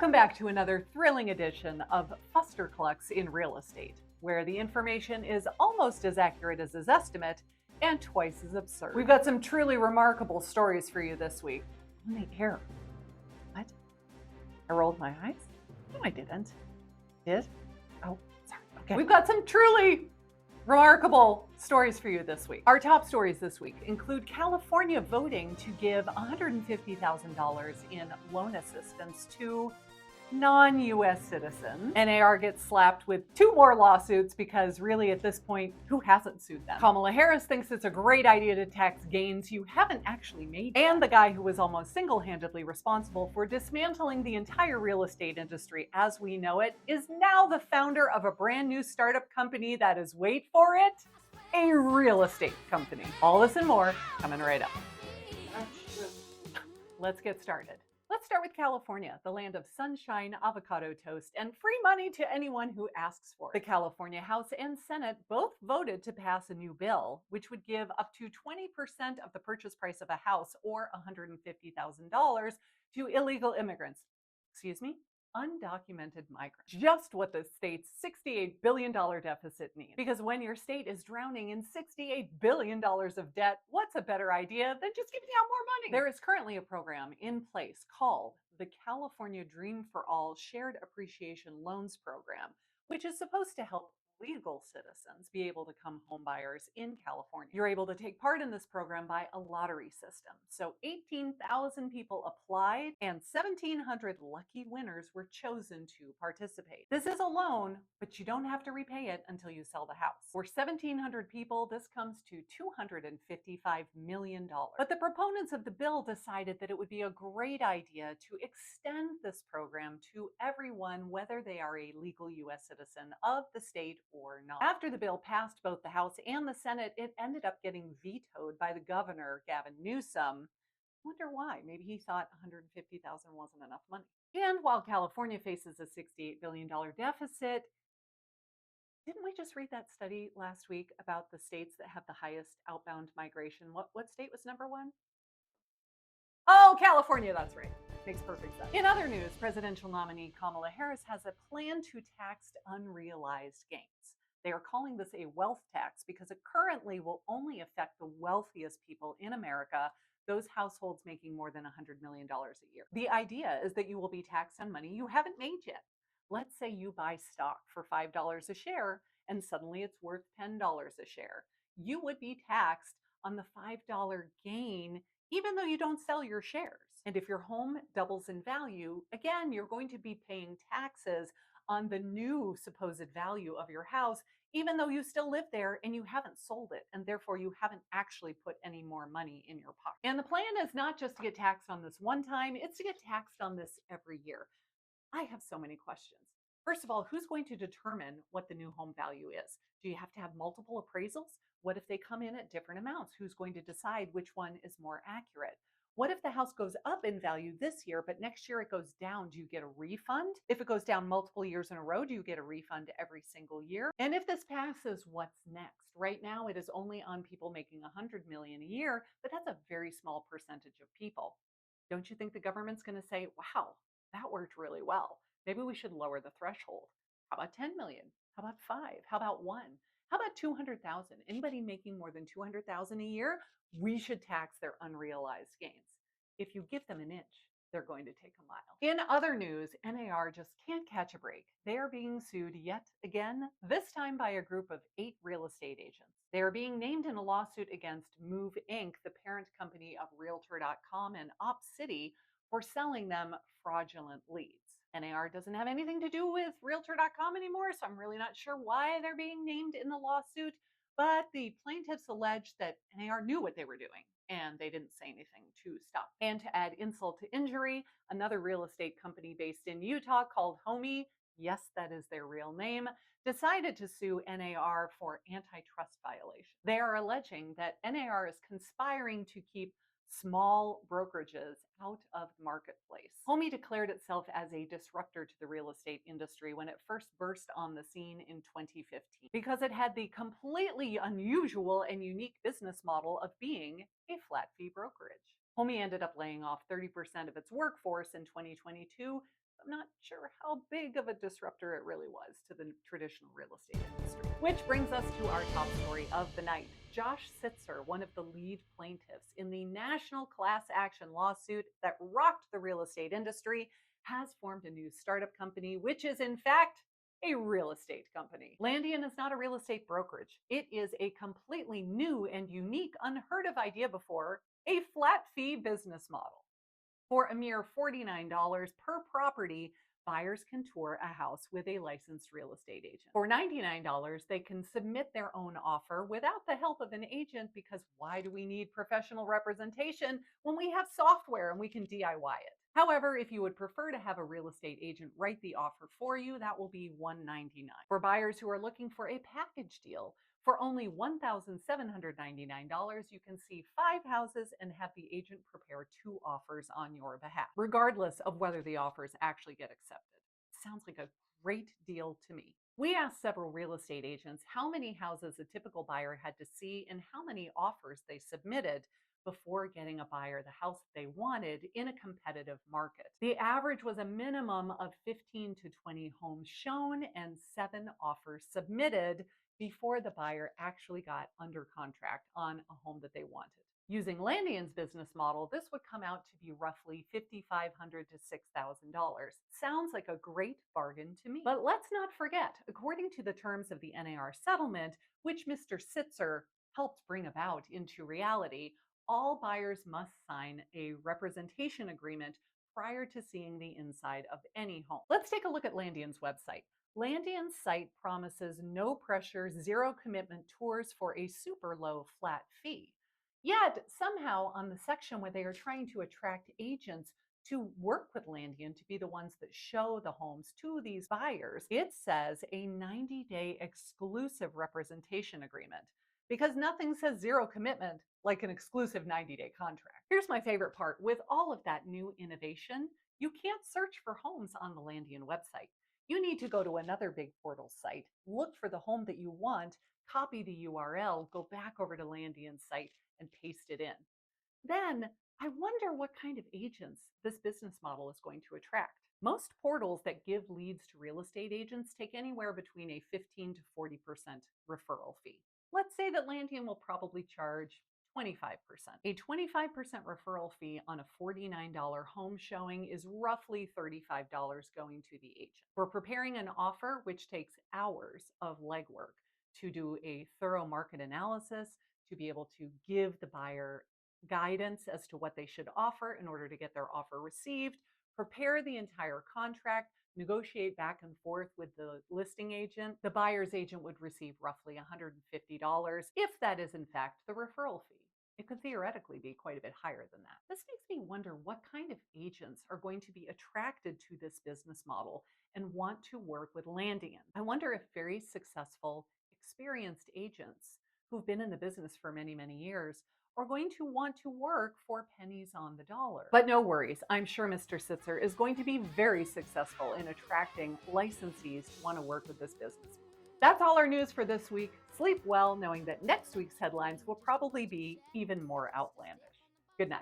Welcome back to another thrilling edition of Fuster Clucks in Real Estate, where the information is almost as accurate as his estimate and twice as absurd. We've got some truly remarkable stories for you this week. On the air. What? I rolled my eyes? No, I didn't. Did? Oh, sorry. Okay. We've got some truly remarkable stories for you this week. Our top stories this week include California voting to give $150,000 in loan assistance to non-US citizens. NAR gets slapped with 2 more lawsuits because really at this point, who hasn't sued them? Kamala Harris thinks it's a great idea to tax gains you haven't actually made. And the guy who was almost single-handedly responsible for dismantling the entire real estate industry as we know it is now the founder of a brand new startup company that is, wait for it, a real estate company. All this and more coming right up. Let's get started. Let's start with California, the land of sunshine, avocado toast, and free money to anyone who asks for it. The California House and Senate both voted to pass a new bill, which would give up to 20% of the purchase price of a house, or $150,000, to illegal immigrants. Undocumented migrants. Just what the state's $68 billion deficit needs. Because when your state is drowning in $68 billion of debt, what's a better idea than just giving out more money? There is currently a program in place called the California Dream for All Shared Appreciation Loans Program, which is supposed to help legal citizens be able to become home buyers in California. You're able to take part in this program by a lottery system. So 18,000 people applied and 1,700 lucky winners were chosen to participate. This is a loan, but you don't have to repay it until you sell the house. For 1,700 people, this comes to $255 million. But the proponents of the bill decided that it would be a great idea to extend this program to everyone, whether they are a legal U.S. citizen of the state or not. After the bill passed both the House and the Senate, it ended up getting vetoed by the governor, Gavin Newsom. Wonder why? Maybe he thought $150,000 wasn't enough money. And while California faces a $68 billion deficit, didn't we just read that study last week about the states that have the highest outbound migration? What state was number 1? Oh, California, that's right. Makes perfect sense. In other news, presidential nominee Kamala Harris has a plan to tax unrealized gains. They are calling this a wealth tax because it currently will only affect the wealthiest people in America, those households making more than $100 million a year. The idea is that you will be taxed on money you haven't made yet. Let's say you buy stock for $5 a share and suddenly it's worth $10 a share. You would be taxed on the $5 gain even though you don't sell your shares. And if your home doubles in value, again, you're going to be paying taxes on the new supposed value of your house, even though you still live there and you haven't sold it, and therefore you haven't actually put any more money in your pocket. And the plan is not just to get taxed on this one time, it's to get taxed on this every year. I have so many questions. First of all, who's going to determine what the new home value is? Do you have to have multiple appraisals? What if they come in at different amounts? Who's going to decide which one is more accurate? What if the house goes up in value this year, but next year it goes down? Do you get a refund? If it goes down multiple years in a row, do you get a refund every single year? And if this passes, what's next? Right now, it is only on people making $100 million a year, but that's a very small percentage of people. Don't you think the government's going to say, wow, that worked really well. Maybe we should lower the threshold. How about 10 million? How about 5? How about 1? How about 200,000? Anybody making more than 200,000 a year, we should tax their unrealized gains. If you give them an inch, they're going to take a mile. In other news, NAR just can't catch a break. They are being sued yet again, this time by a group of 8 real estate agents. They are being named in a lawsuit against Move Inc., the parent company of Realtor.com and OpCity, for selling them fraudulent leads. NAR doesn't have anything to do with Realtor.com anymore, so I'm really not sure why they're being named in the lawsuit. But the plaintiffs allege that NAR knew what they were doing and they didn't say anything to stop. And to add insult to injury, another real estate company based in Utah called Homey, yes, that is their real name, decided to sue NAR for antitrust violation. They are alleging that NAR is conspiring to keep small brokerages out of the marketplace. Homey declared itself as a disruptor to the real estate industry when it first burst on the scene in 2015 because it had the completely unusual and unique business model of being a flat fee brokerage. Homey ended up laying off 30% of its workforce in 2022, I'm not sure how big of a disruptor it really was to the traditional real estate industry. Which brings us to our top story of the night. Josh Sitzer, one of the lead plaintiffs in the national class action lawsuit that rocked the real estate industry, has formed a new startup company, which is in fact a real estate company. Landian is not a real estate brokerage. It is a completely new and unique, unheard of idea before, a flat fee business model. For a mere $49 per property, buyers can tour a house with a licensed real estate agent. For $99, they can submit their own offer without the help of an agent, because why do we need professional representation when we have software and we can DIY it? However, if you would prefer to have a real estate agent write the offer for you, that will be $199. For buyers who are looking for a package deal, for only $1,799, you can see 5 houses and have the agent prepare 2 offers on your behalf, regardless of whether the offers actually get accepted. Sounds like a great deal to me. We asked several real estate agents how many houses a typical buyer had to see and how many offers they submitted before getting a buyer the house they wanted in a competitive market. The average was a minimum of 15 to 20 homes shown and 7 offers submitted before the buyer actually got under contract on a home that they wanted. Using Landian's business model, this would come out to be roughly $5,500 to $6,000. Sounds like a great bargain to me. But let's not forget, according to the terms of the NAR settlement, which Mr. Sitzer helped bring about into reality, all buyers must sign a representation agreement prior to seeing the inside of any home. Let's take a look at Landian's website. Landian's site promises no pressure, zero commitment tours for a super low flat fee. Yet, somehow, on the section where they are trying to attract agents to work with Landian to be the ones that show the homes to these buyers, it says a 90-day exclusive representation agreement, because nothing says zero commitment like an exclusive 90-day contract. Here's my favorite part. With all of that new innovation, you can't search for homes on the Landian website. You need to go to another big portal site, look for the home that you want, copy the URL, go back over to Landian's site, and paste it in. Then, I wonder what kind of agents this business model is going to attract. Most portals that give leads to real estate agents take anywhere between a 15 to 40% referral fee. Let's say that Landian will probably charge 25%. A 25% referral fee on a $49 home showing is roughly $35 going to the agent. For preparing an offer, which takes hours of legwork to do a thorough market analysis, to be able to give the buyer guidance as to what they should offer in order to get their offer received, prepare the entire contract, negotiate back and forth with the listing agent, the buyer's agent would receive roughly $150 if that is in fact the referral fee. It could theoretically be quite a bit higher than that. This makes me wonder what kind of agents are going to be attracted to this business model and want to work with Landian. I wonder if very successful, experienced agents who've been in the business for many, many years are going to want to work for pennies on the dollar. But no worries, I'm sure Mr. Sitzer is going to be very successful in attracting licensees to want to work with this business. That's all our news for this week. Sleep well, knowing that next week's headlines will probably be even more outlandish. Good night.